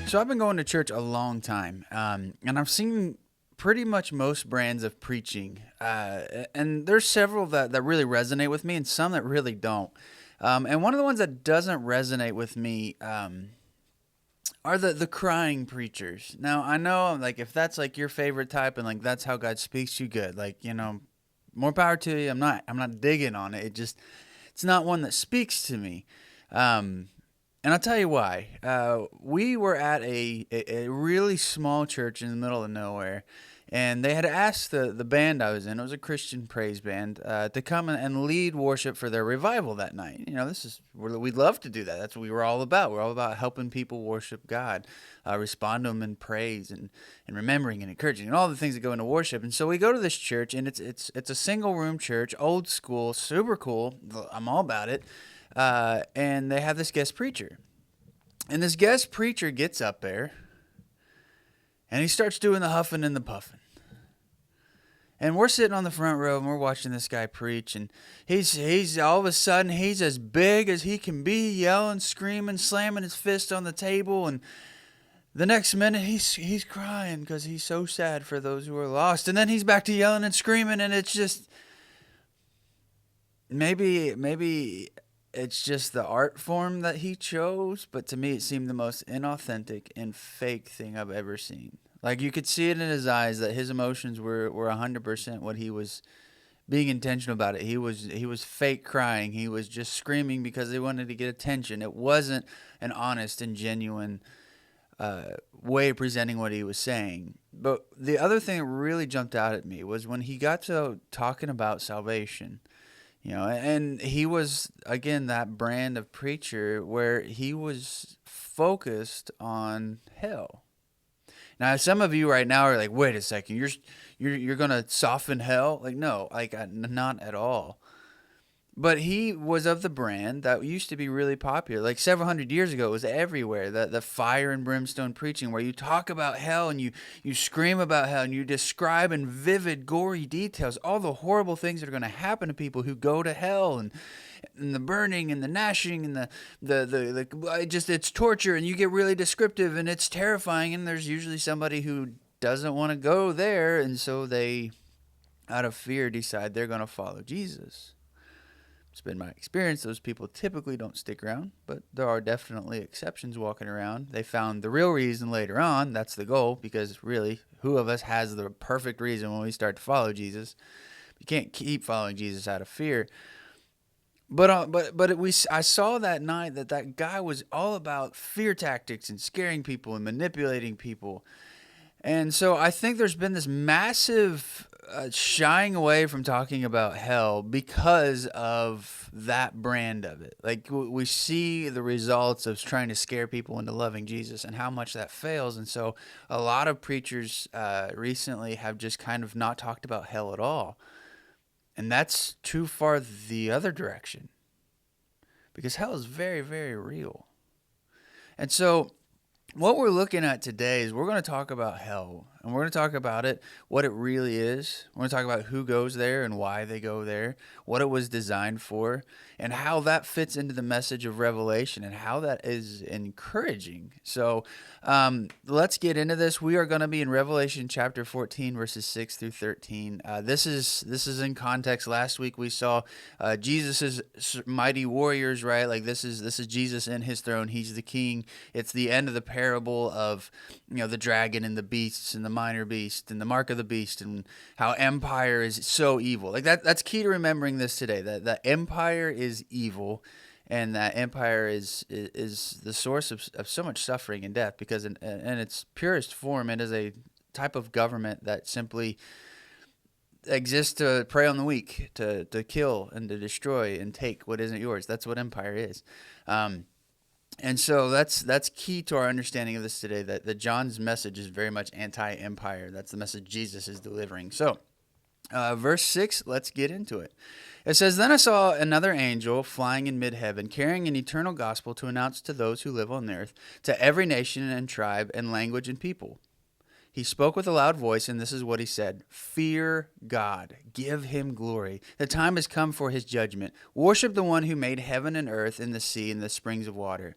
So I've been going to church a long time, and I've seen pretty much most brands of preaching, and there's several that really resonate with me, and some that really don't. And one of the ones that doesn't resonate with me are the crying preachers. Now I know like if that's like your favorite type, and like that's how God speaks to you, good. Like more power to you. I'm not digging on it. It's not one that speaks to me. Um, and I'll tell you why. We were at a really small church in the middle of nowhere, and they had asked the band I was in, it was a Christian praise band, to come and lead worship for their revival that night. We'd love to do that. That's what we were all about. We're all about helping people worship God, respond to Him in praise and remembering and encouraging and all the things that go into worship. And so we go to this church, and it's a single room church, old school, super cool. I'm all about it. And they have this guest preacher. And this guest preacher gets up there and he starts doing the huffing and the puffing. And we're sitting on the front row and we're watching this guy preach. And he's all of a sudden, he's as big as he can be, yelling, screaming, slamming his fist on the table. And the next minute, he's crying because he's so sad for those who are lost. And then he's back to yelling and screaming. And it's just, maybe it's just the art form that he chose, but to me it seemed the most inauthentic and fake thing I've ever seen. Like you could see it in his eyes that his emotions were 100% what he was being intentional about it. He was fake crying. He was just screaming because he wanted to get attention. It wasn't an honest and genuine way of presenting what he was saying. But the other thing that really jumped out at me was when he got to talking about salvation. And he was, again, that brand of preacher where he was focused on hell. Now, some of you right now are like, wait a second, you're going to soften hell? Like, no, not at all. But he was of the brand that used to be really popular. Like several hundred years ago, it was everywhere. The fire and brimstone preaching, where you talk about hell and you scream about hell and you describe in vivid, gory details all the horrible things that are going to happen to people who go to hell, and the burning and the gnashing and it's torture, and you get really descriptive and it's terrifying. And there's usually somebody who doesn't want to go there, and so they, out of fear, decide they're going to follow Jesus. It's been my experience. Those people typically don't stick around, but there are definitely exceptions walking around. They found the real reason later on. That's the goal, because really, who of us has the perfect reason when we start to follow Jesus? You can't keep following Jesus out of fear. I saw that night that guy was all about fear tactics and scaring people and manipulating people. And so I think there's been this massive shying away from talking about hell because of that brand of it. Like we see the results of trying to scare people into loving Jesus and how much that fails. And so a lot of preachers recently have just kind of not talked about hell at all. And that's too far the other direction, because hell is very, very real. And so what we're looking at today is we're going to talk about hell, and we're going to talk about it, what it really is. We're going to talk about who goes there and why they go there, what it was designed for, and how that fits into the message of Revelation and how that is encouraging. So let's get into this. We are going to be in Revelation chapter 14, verses 6 through 13. This is in context. Last week we saw Jesus's mighty warriors, right? Like this is Jesus in his throne. He's the king. It's the end of the parable of the dragon and the beasts and the minor beast and the mark of the beast, and how empire is so evil. Like that's key to remembering this today, that empire is evil, and that empire is the source of so much suffering and death, because in its purest form it is a type of government that simply exists to prey on the weak, to kill and to destroy and take what isn't yours. That's what empire is. And so that's key to our understanding of this today, that John's message is very much anti-empire. That's the message Jesus is delivering. So verse 6, let's get into it. It says, "Then I saw another angel flying in mid-heaven, carrying an eternal gospel to announce to those who live on the earth, to every nation and tribe and language and people. He spoke with a loud voice, and this is what he said: 'Fear God, give him glory. The time has come for his judgment. Worship the one who made heaven and earth and the sea and the springs of water.'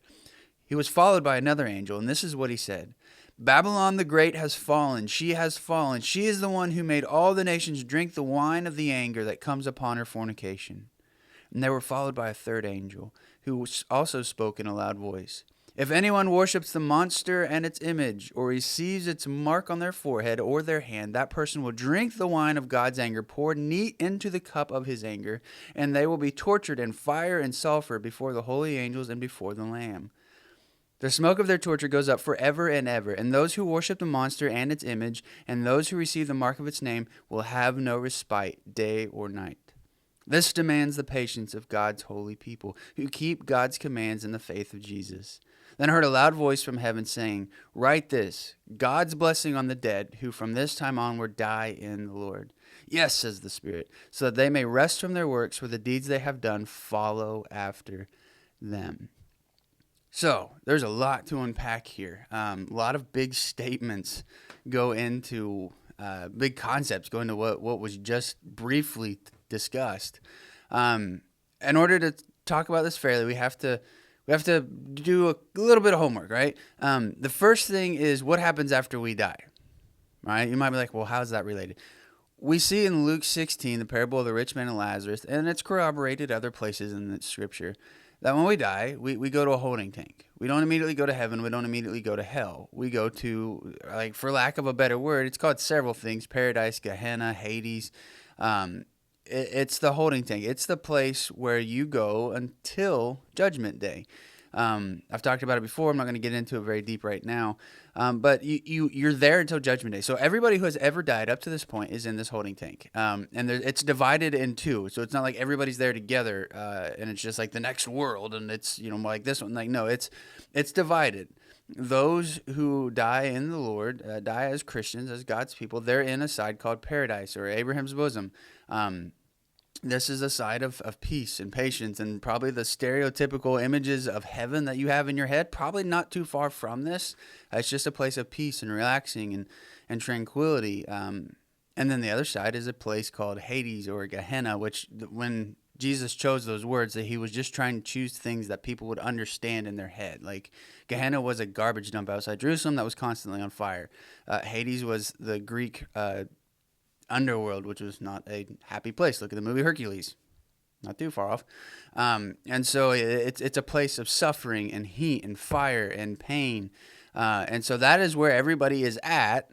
He was followed by another angel, and this is what he said. Babylon the Great has fallen. She has fallen. She is the one who made all the nations drink the wine of the anger that comes upon her fornication. And they were followed by a third angel, who also spoke in a loud voice. If anyone worships the monster and its image, or receives its mark on their forehead or their hand, that person will drink the wine of God's anger, poured neat into the cup of his anger, and they will be tortured in fire and sulfur before the holy angels and before the Lamb. The smoke of their torture goes up forever and ever, and those who worship the monster and its image, and those who receive the mark of its name, will have no respite, day or night. This demands the patience of God's holy people, who keep God's commands in the faith of Jesus. Then I heard a loud voice from heaven saying, Write this, God's blessing on the dead, who from this time onward die in the Lord. Yes, says the Spirit, so that they may rest from their works, for the deeds they have done follow after them. So there's a lot to unpack here. A lot of big statements go into, big concepts go into what was just briefly discussed. In order to talk about this fairly, we have to do a little bit of homework, right? The first thing is what happens after we die, right? You might be like, well, how's that related? We see in Luke 16, the parable of the rich man and Lazarus, and it's corroborated other places in the scripture, that when we die, we go to a holding tank. We don't immediately go to heaven. We don't immediately go to hell. We go to, like, for lack of a better word, it's called several things: paradise, Gehenna, Hades. It's the holding tank. It's the place where you go until Judgment Day. I've talked about it before. I'm not going to get into it very deep right now. But you're there until Judgment Day. So everybody who has ever died up to this point is in this holding tank. And it's divided in two. So it's not like everybody's there together and it's just like the next world and it's, like this one. Like, no, it's divided. Those who die in the Lord, die as Christians, as God's people, they're in a side called paradise or Abraham's bosom. This is a side of peace and patience, and probably the stereotypical images of heaven that you have in your head, probably not too far from this. It's just a place of peace and relaxing and tranquility. And then the other side is a place called Hades or Gehenna, which when Jesus chose those words, that he was just trying to choose things that people would understand in their head. Like Gehenna was a garbage dump outside Jerusalem that was constantly on fire. Hades was the Greek underworld, which was not a happy place. Look at the movie Hercules, not too far off. And so it's a place of suffering and heat and fire and pain. And so that is where everybody is at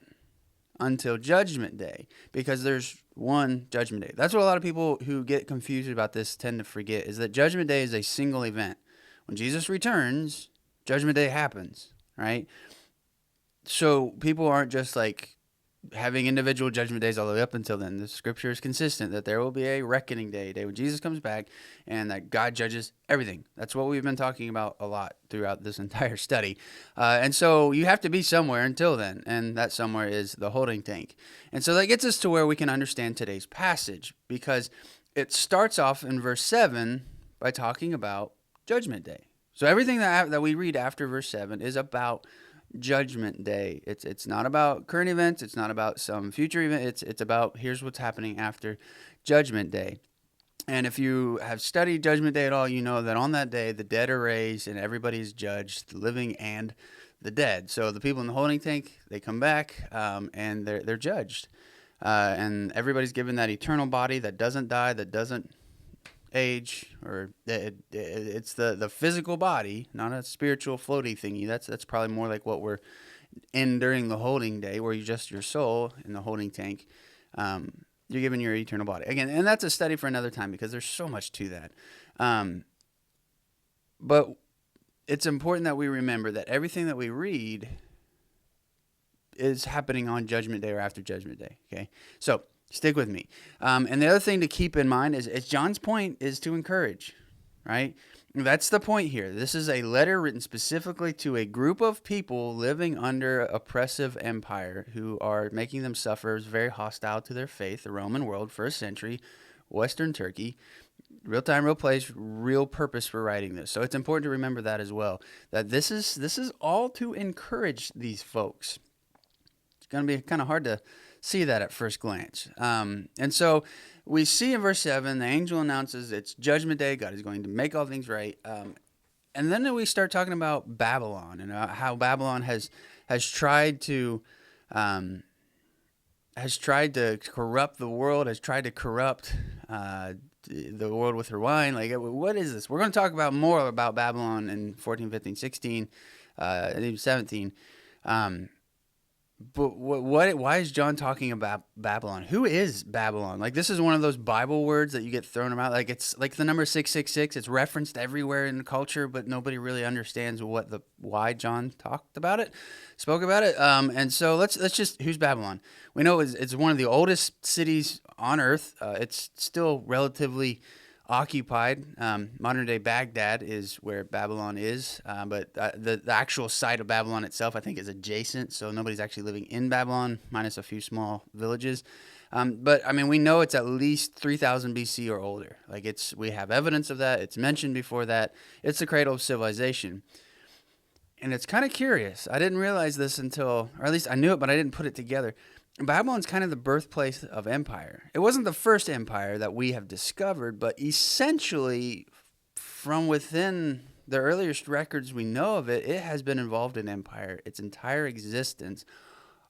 until Judgment Day, because there's one Judgment Day. That's what a lot of people who get confused about this tend to forget, is that Judgment Day is a single event. When Jesus returns, Judgment Day happens, right? So people aren't just like having individual judgment days all the way up until then. The scripture is consistent that there will be a reckoning day, a day when Jesus comes back, and that God judges everything. That's what we've been talking about a lot throughout this entire study. And so you have to be somewhere until then, and that somewhere is the holding tank. And so that gets us to where we can understand today's passage, because it starts off in verse 7 by talking about Judgment Day. So everything that we read after verse 7 is about Judgment Day. It's not about current events. It's not about some future event. It's about here's what's happening after Judgment Day. And if you have studied Judgment Day at all, you know that on that day the dead are raised and everybody is judged, the living and the dead. So the people in the holding tank, they come back and they're judged, and everybody's given that eternal body that doesn't die, that doesn't age, or it's the physical body, not a spiritual floaty thingy. That's probably more like what we're in during the holding day, where you just your soul in the holding tank. You're given your eternal body again, and that's a study for another time because there's so much to that. But it's important that we remember that everything that we read is happening on Judgment Day or after Judgment Day. Okay, so stick with me. And the other thing to keep in mind is John's point is to encourage, right? That's the point here. This is a letter written specifically to a group of people living under oppressive empire who are making them suffer. It's very hostile to their faith, the Roman world, first century, Western Turkey. Real time, real place, real purpose for writing this. So it's important to remember that as well, that this is all to encourage these folks. It's going to be kind of hard to see that at first glance. And so we see in verse 7, the angel announces it's Judgment Day. God is going to make all things right. And then we start talking about Babylon and how Babylon has tried to um, corrupt the world, has tried to corrupt the world with her wine. Like, what is this? We're going to talk about more about Babylon in 14, 15, 16, and even 17. But why is John talking about Babylon? Who is Babylon? Like, this is one of those Bible words that you get thrown about. Like, it's like the number 666. It's referenced everywhere in culture, but nobody really understands why John spoke about it. And so let's just, who's Babylon? We know it's one of the oldest cities on earth. It's still relatively occupied. Modern day Baghdad is where Babylon is, but the actual site of Babylon itself, I think, is adjacent. So nobody's actually living in Babylon, minus a few small villages. But I mean, we know it's at least 3000 BC or older. Like, we have evidence of that. It's mentioned before that. It's the cradle of civilization. And it's kind of curious. I didn't realize this or at least I knew it, but I didn't put it together. Babylon's kind of the birthplace of empire. It wasn't the first empire that we have discovered, but essentially, from within the earliest records we know of it, it has been involved in empire its entire existence,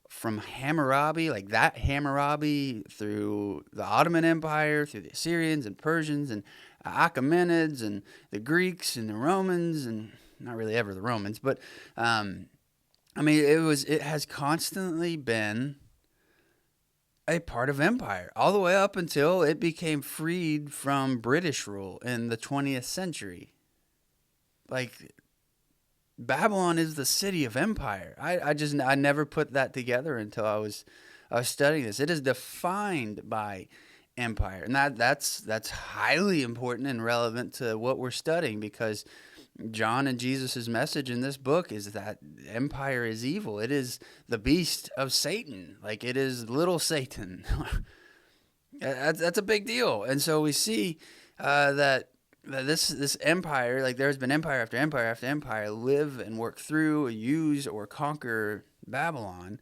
from Hammurabi, like that Hammurabi, through the Ottoman Empire, through the Assyrians and Persians and Achaemenids and the Greeks and the Romans, and not really ever the Romans, but I mean, it has constantly been a part of empire, all the way up until it became freed from British rule in the 20th century. Like, Babylon is the city of empire. I never put that together until I was studying this. It is defined by empire, and that's highly important and relevant to what we're studying, because John and Jesus' message in this book is that empire is evil. It is the beast of Satan. Like, it is little Satan. That's a big deal. And so we see that this empire, like, there's been empire after empire after empire, live and work through, use, or conquer Babylon.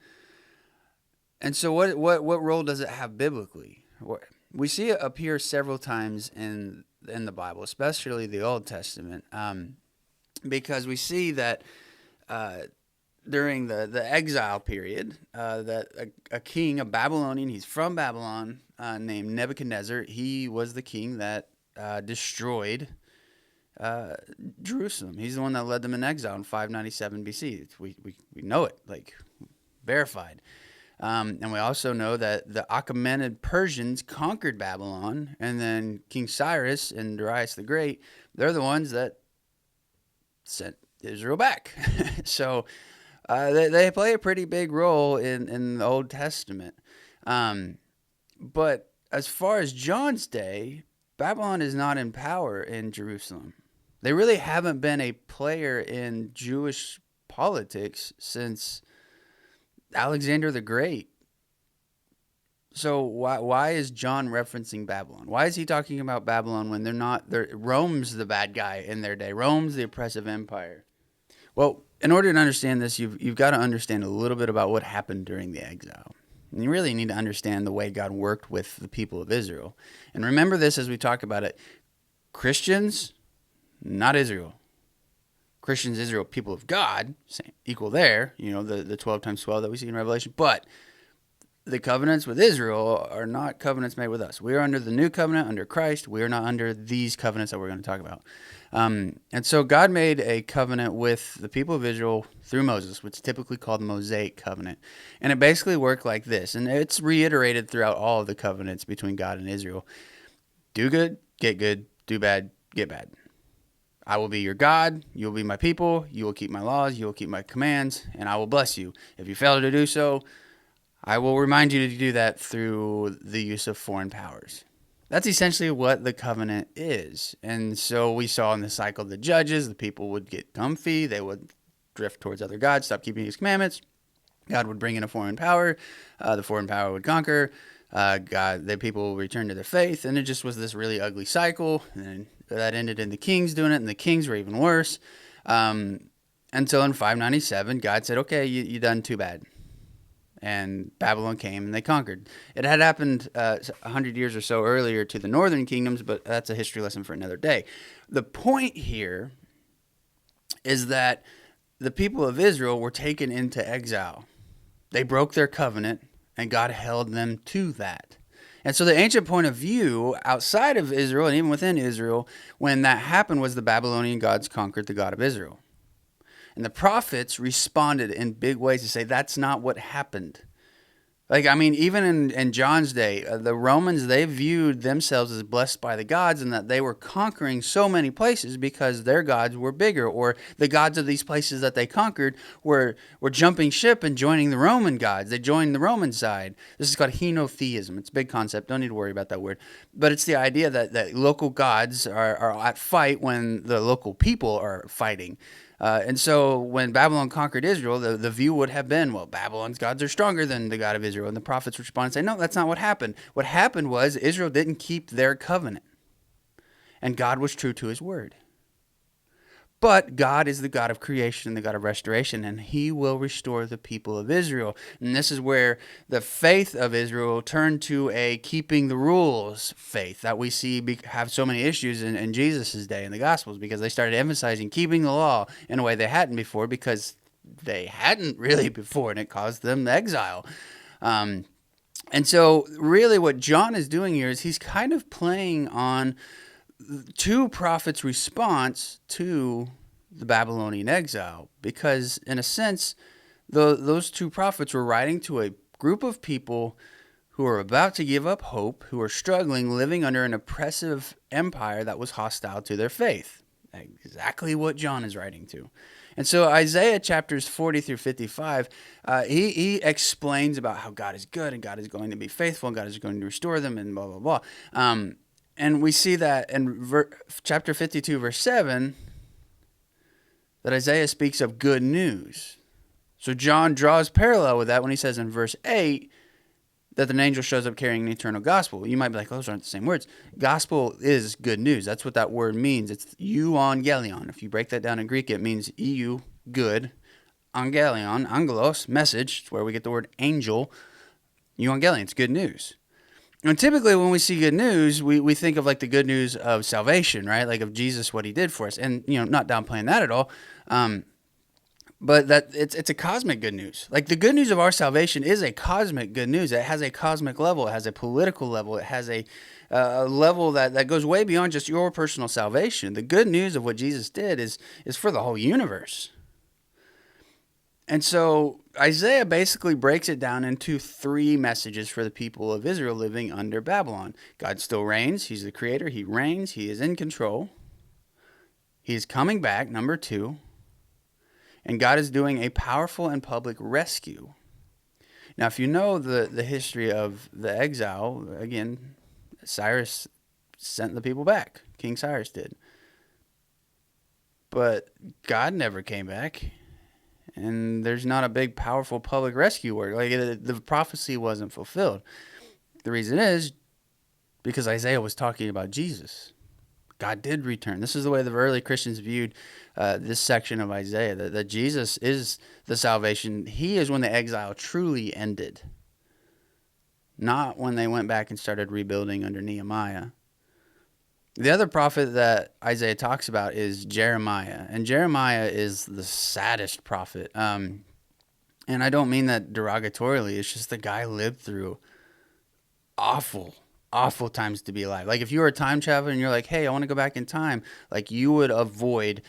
And so what role does it have biblically? We see it appear several times in the Bible, especially the Old Testament. Because we see that during the exile period, that a king, a Babylonian, he's from Babylon, named Nebuchadnezzar, he was the king that destroyed Jerusalem. He's the one that led them in exile in 597 BC. We know it, like, verified. And we also know that the Achaemenid Persians conquered Babylon, and then King Cyrus and Darius the Great, they're the ones that sent Israel back. So they play a pretty big role in the Old Testament. But as far as John's day, Babylon is not in power in Jerusalem. They really haven't been a player in Jewish politics since Alexander the Great. So why is John referencing Babylon? Why is he talking about Babylon when they're not? Rome's the bad guy in their day. Rome's the oppressive empire. Well, in order to understand this, you've got to understand a little bit about what happened during the exile. And you really need to understand the way God worked with the people of Israel. And remember this as we talk about it. Christians, not Israel. Christians, Israel, people of God, same, equal there. You know, the 12 times 12 that we see in Revelation. But the covenants with Israel are not covenants made with us. We are under the new covenant, under Christ. We are not under these covenants that we're going to talk about. And so God made a covenant with the people of Israel through Moses, which is typically called the Mosaic Covenant. And it basically worked like this. And it's reiterated throughout all of the covenants between God and Israel. Do good, get good. Do bad, get bad. I will be your God. You will be my people. You will keep my laws. You will keep my commands. And I will bless you. If you fail to do so, I will remind you to do that through the use of foreign powers. That's essentially what the covenant is. And so we saw in the cycle of the judges, the people would get comfy. They would drift towards other gods, stop keeping his commandments. God would bring in a foreign power. The foreign power would conquer. The people would return to their faith. And it just was this really ugly cycle. And that ended in the kings doing it. And the kings were even worse. Until in 597, God said, okay, you done too bad. And Babylon came and they conquered. It had happened 100 years or so earlier to the northern kingdoms, but that's a history lesson for another day. The point here is that the people of Israel were taken into exile. They broke their covenant, and God held them to that. And so the ancient point of view outside of Israel and even within Israel, when that happened, was the Babylonian gods conquered the God of Israel. And the prophets responded in big ways to say that's not what happened. Like, I mean, even in John's day, the Romans, they viewed themselves as blessed by the gods and that they were conquering so many places because their gods were bigger, or the gods of these places that they conquered were jumping ship and joining the Roman gods. They joined the Roman side. This is called henotheism. It's a big concept. Don't need to worry about that word. But it's the idea that local gods are at fight when the local people are fighting. And so when Babylon conquered Israel, the view would have been, well, Babylon's gods are stronger than the God of Israel. And the prophets respond and say, no, that's not what happened. What happened was Israel didn't keep their covenant. And God was true to his word. But God is the God of creation and the God of restoration, and he will restore the people of Israel. And this is where the faith of Israel turned to a keeping the rules faith that we see have so many issues in Jesus' day in the Gospels, because they started emphasizing keeping the law in a way they hadn't before, because they hadn't really before, and it caused them exile. And so really what John is doing here is he's kind of playing on two prophets' response to the Babylonian exile, because in a sense, those two prophets were writing to a group of people who are about to give up hope, who are struggling, living under an oppressive empire that was hostile to their faith. Exactly what John is writing to. And so Isaiah chapters 40 through 55, he explains about how God is good and God is going to be faithful and God is going to restore them and blah, blah, blah. And we see that in chapter 52, verse 7, that Isaiah speaks of good news. So John draws parallel with that when he says in verse 8 that an angel shows up carrying an eternal gospel. You might be like, oh, those aren't the same words. Gospel is good news. That's what that word means. It's euangelion. If you break that down in Greek, it means eu, good, angelion, angelos, message. It's where we get the word angel. Euangelion, it's good news. And typically when we see good news, we think of like the good news of salvation, right? Like of Jesus, what he did for us. And, not downplaying that at all. But that it's a cosmic good news. Like the good news of our salvation is a cosmic good news. It has a cosmic level. It has a political level. It has a level that goes way beyond just your personal salvation. The good news of what Jesus did is for the whole universe. And so Isaiah basically breaks it down into three messages for the people of Israel living under Babylon. God still reigns. He's the creator. He reigns. He is in control. He is coming back, number 2. And God is doing a powerful and public rescue. Now, if you know the history of the exile, again, Cyrus sent the people back. King Cyrus did. But God never came back. And there's not a big, powerful public rescue work. Like the prophecy wasn't fulfilled. The reason is because Isaiah was talking about Jesus. God did return. This is the way the early Christians viewed this section of Isaiah, that Jesus is the salvation. He is when the exile truly ended, not when they went back and started rebuilding under Nehemiah. The other prophet that Isaiah talks about is Jeremiah, and Jeremiah is the saddest prophet. And I don't mean that derogatorily. It's just the guy lived through awful times to be alive. Like if you were a time traveler and you're like, hey, I want to go back in time, like you would avoid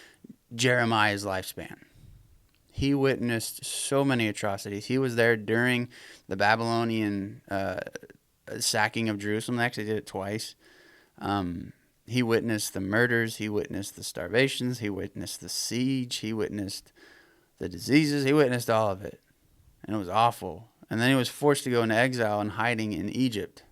Jeremiah's lifespan. He witnessed so many atrocities. He was there during the Babylonian sacking of Jerusalem. They actually did it twice. He witnessed the murders. He witnessed the starvations. He witnessed the siege. He witnessed the diseases. He witnessed all of it. And it was awful. And then he was forced to go into exile and hiding in Egypt,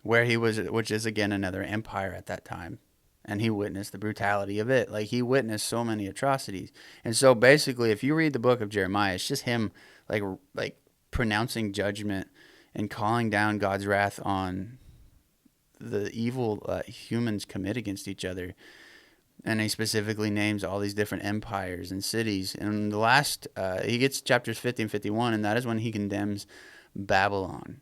where he was, which is again another empire at that time. And he witnessed the brutality of it. Like he witnessed so many atrocities. And so basically, if you read the book of Jeremiah, it's just him like pronouncing judgment and calling down God's wrath on the evil humans commit against each other. And he specifically names all these different empires and cities. And the last, he gets chapters 50 and 51, and that is when he condemns Babylon.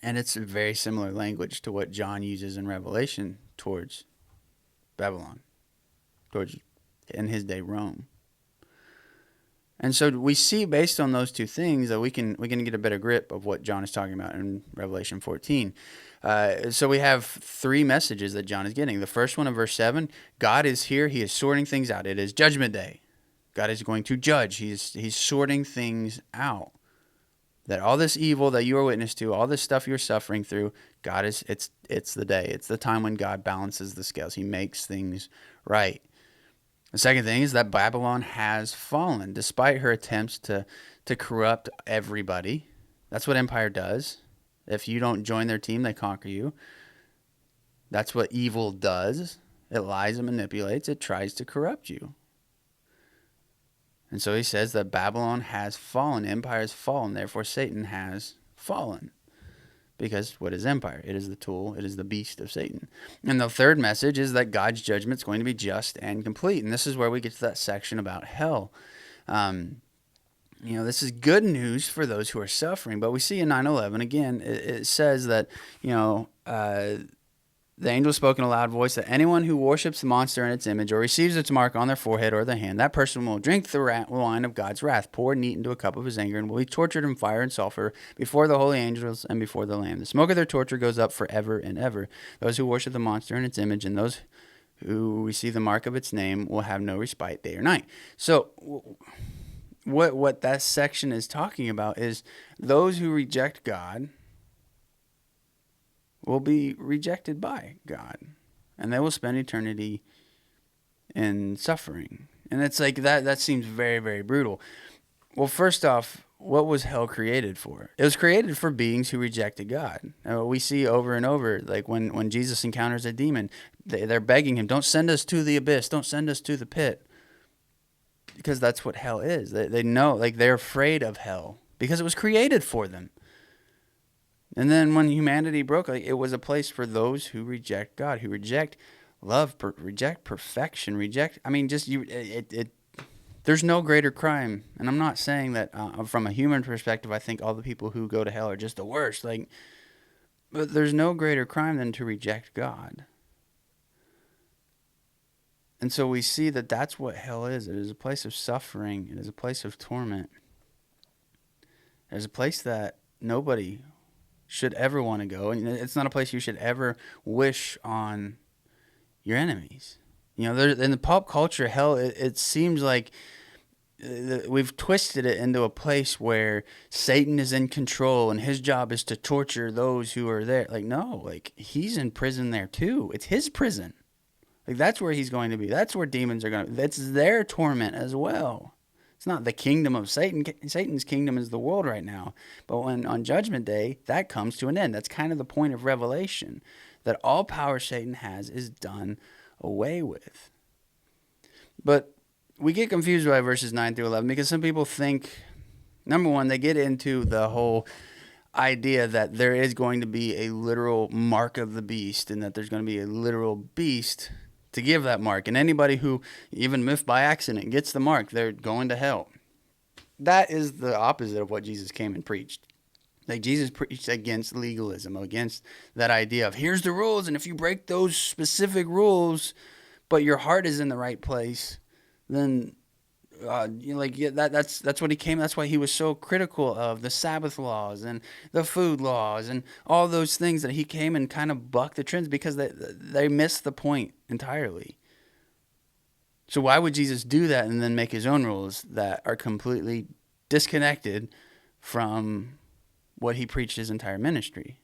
And it's a very similar language to what John uses in Revelation towards Babylon, towards in his day Rome. And so we see, based on those two things, that we can get a better grip of what John is talking about in Revelation 14. So we have three messages that John is getting. The first one in verse 7, God is here. He is sorting things out. It is judgment day. God is going to judge. He's sorting things out. That all this evil that you are witness to, all this stuff you're suffering through, God is, it's the day. It's the time when God balances the scales. He makes things right. The second thing is that Babylon has fallen, despite her attempts to corrupt everybody. That's what empire does. If you don't join their team, they conquer you. That's what evil does. It lies and manipulates. It tries to corrupt you. And so he says that Babylon has fallen. Empire has fallen. Therefore, Satan has fallen. Because what is empire? It is the tool. It is the beast of Satan. And the third message is that God's judgment is going to be just and complete. And this is where we get to that section about hell. This is good news for those who are suffering. But we see in 9:11, again, it says that, the angel spoke in a loud voice that anyone who worships the monster and its image or receives its mark on their forehead or their hand, that person will drink the wine of God's wrath, poured neat into a cup of his anger, and will be tortured in fire and sulfur before the holy angels and before the Lamb. The smoke of their torture goes up forever and ever. Those who worship the monster and its image and those who receive the mark of its name will have no respite day or night. So what that section is talking about is those who reject God will be rejected by God, and they will spend eternity in suffering. And it's like that seems very, very brutal. Well, first off, what was hell created for? It was created for beings who rejected God. We see over and over, like when Jesus encounters a demon, they're begging him, don't send us to the abyss, don't send us to the pit, because that's what hell is. They know, like, they're afraid of hell because it was created for them. And then when humanity broke, it was a place for those who reject God, who reject love, reject perfection, there's no greater crime. And I'm not saying that from a human perspective, I think all the people who go to hell are just the worst. But there's no greater crime than to reject God. And so we see that that's what hell is. It is a place of suffering. It is a place of torment. It is a place that nobody should ever want to go, and it's not a place you should ever wish on your enemies. In the pop culture, hell, it seems like we've twisted it into a place where Satan is in control and his job is to torture those who are there. No, he's in prison there too. It's his prison. That's where he's going to be. That's where demons are going to be. That's their torment as well. It's not the kingdom of Satan. Satan's kingdom is the world right now. But when on Judgment Day, that comes to an end. That's kind of the point of Revelation, that all power Satan has is done away with. But we get confused by verses 9 through 11 because some people think, number one, they get into the whole idea that there is going to be a literal mark of the beast and that there's going to be a literal beast to give that mark. And anybody who, even if by accident, gets the mark, they're going to hell. That is the opposite of what Jesus came and preached. Jesus preached against legalism, against that idea of here's the rules, and if you break those specific rules, but your heart is in the right place, then that's what he came. That's why he was so critical of the Sabbath laws and the food laws and all those things, that he came and kind of bucked the trends because they missed the point entirely. So why would Jesus do that and then make his own rules that are completely disconnected from what he preached his entire ministry?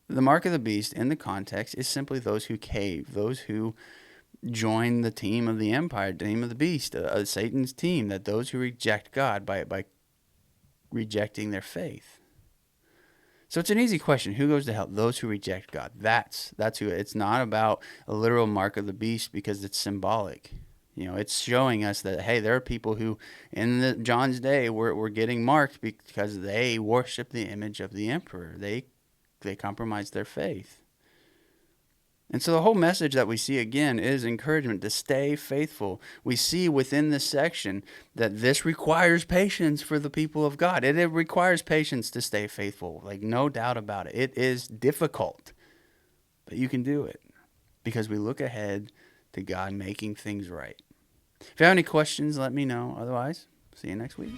The mark of the beast in the context is simply those who cave, those who join the team of the empire, team of the beast, Satan's team, that those who reject God by rejecting their faith. So it's an easy question. Who goes to hell? Those who reject God. That's who. It's not about a literal mark of the beast because it's symbolic. It's showing us that, hey, there are people who in John's day were getting marked because they worship the image of the emperor. They compromised their faith. And so the whole message that we see again is encouragement to stay faithful. We see within this section that this requires patience for the people of God. It requires patience to stay faithful, no doubt about it. It is difficult, but you can do it because we look ahead to God making things right. If you have any questions, let me know. Otherwise, see you next week.